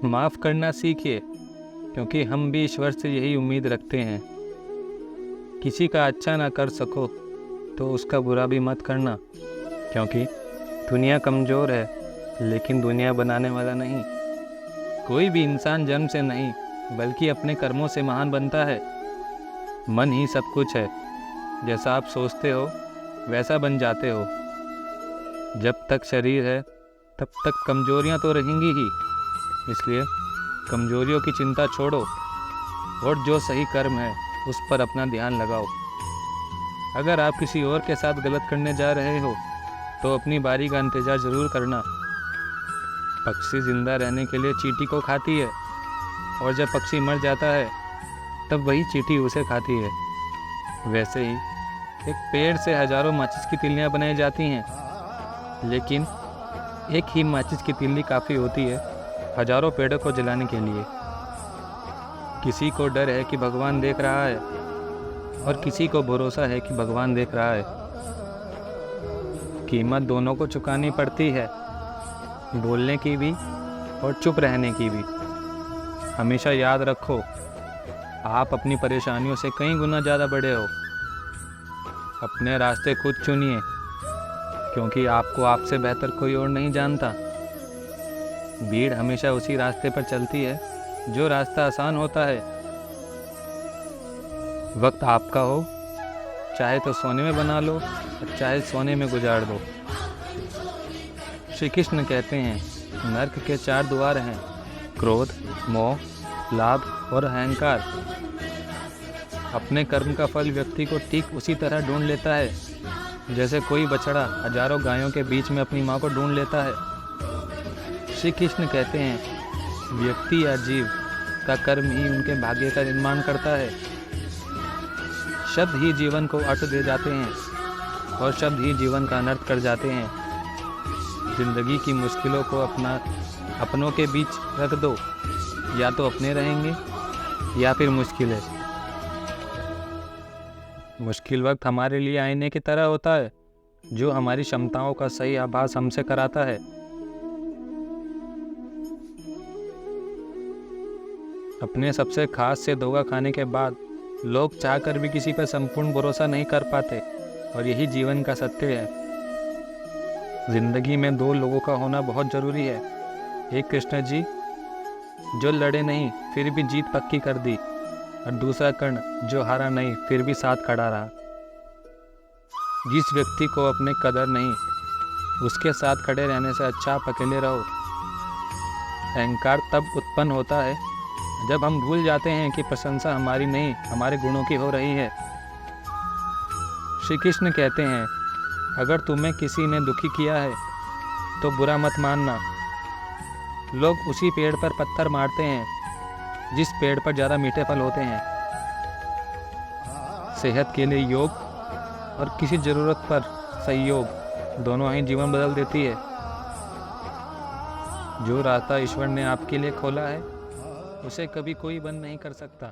माफ़ करना सीखिए, क्योंकि हम भी ईश्वर से यही उम्मीद रखते हैं। किसी का अच्छा ना कर सको तो उसका बुरा भी मत करना, क्योंकि दुनिया कमज़ोर है लेकिन दुनिया बनाने वाला नहीं। कोई भी इंसान जन्म से नहीं बल्कि अपने कर्मों से महान बनता है। मन ही सब कुछ है, जैसा आप सोचते हो वैसा बन जाते हो। जब तक शरीर है तब तक कमजोरियां तो रहेंगी ही, इसलिए कमजोरियों की चिंता छोड़ो और जो सही कर्म है उस पर अपना ध्यान लगाओ। अगर आप किसी और के साथ गलत करने जा रहे हो तो अपनी बारी का इंतज़ार ज़रूर करना। पक्षी जिंदा रहने के लिए चींटी को खाती है, और जब पक्षी मर जाता है तब वही चींटी उसे खाती है। वैसे ही एक पेड़ से हजारों माचिस की तिल्लियाँ बनाई जाती हैं, लेकिन एक ही माचिस की तिल्ली काफ़ी होती है हजारों पेड़ों को जलाने के लिए। किसी को डर है कि भगवान देख रहा है, और किसी को भरोसा है कि भगवान देख रहा है। कीमत दोनों को चुकानी पड़ती है, बोलने की भी और चुप रहने की भी। हमेशा याद रखो, आप अपनी परेशानियों से कई गुना ज़्यादा बड़े हो। अपने रास्ते खुद चुनिए, क्योंकि आपको आपसे बेहतर कोई और नहीं जानता। भीड़ हमेशा उसी रास्ते पर चलती है जो रास्ता आसान होता है। वक्त आपका हो, चाहे तो सोने में बना लो और चाहे सोने में गुजार दो। श्री कृष्ण कहते हैं नर्क के 4 द्वार हैं: क्रोध, मोह, लाभ और अहंकार। अपने कर्म का फल व्यक्ति को ठीक उसी तरह ढूंढ लेता है जैसे कोई बछड़ा हजारों गायों के बीच में अपनी माँ को ढूंढ लेता है। श्री कृष्ण कहते हैं व्यक्ति या जीव का कर्म ही उनके भाग्य का निर्माण करता है। शब्द ही जीवन को अर्थ दे जाते हैं और शब्द ही जीवन का अनर्थ कर जाते हैं। जिंदगी की मुश्किलों को अपनों के बीच रख दो, या तो अपने रहेंगे या फिर मुश्किलें। मुश्किल वक्त हमारे लिए आईने की तरह होता है, जो हमारी क्षमताओं का सही आभास हमसे कराता है। अपने सबसे खास से धोखा खाने के बाद लोग चाहकर भी किसी पर संपूर्ण भरोसा नहीं कर पाते, और यही जीवन का सत्य है। जिंदगी में 2 लोगों का होना बहुत ज़रूरी है। एक कृष्ण जी जो लड़े नहीं फिर भी जीत पक्की कर दी, और दूसरा कर्ण जो हारा नहीं फिर भी साथ खड़ा रहा। जिस व्यक्ति को अपने कदर नहीं, उसके साथ खड़े रहने से अच्छा आप अकेले रहो। अहंकार तब उत्पन्न होता है जब हम भूल जाते हैं कि प्रशंसा हमारी नहीं हमारे गुणों की हो रही है। श्री कृष्ण कहते हैं अगर तुम्हें किसी ने दुखी किया है तो बुरा मत मानना। लोग उसी पेड़ पर पत्थर मारते हैं जिस पेड़ पर ज़्यादा मीठे फल होते हैं। सेहत के लिए योग और किसी ज़रूरत पर सहयोग दोनों ही जीवन बदल देती है। जो रास्ता ईश्वर ने आपके लिए खोला है उसे कभी कोई बंद नहीं कर सकता।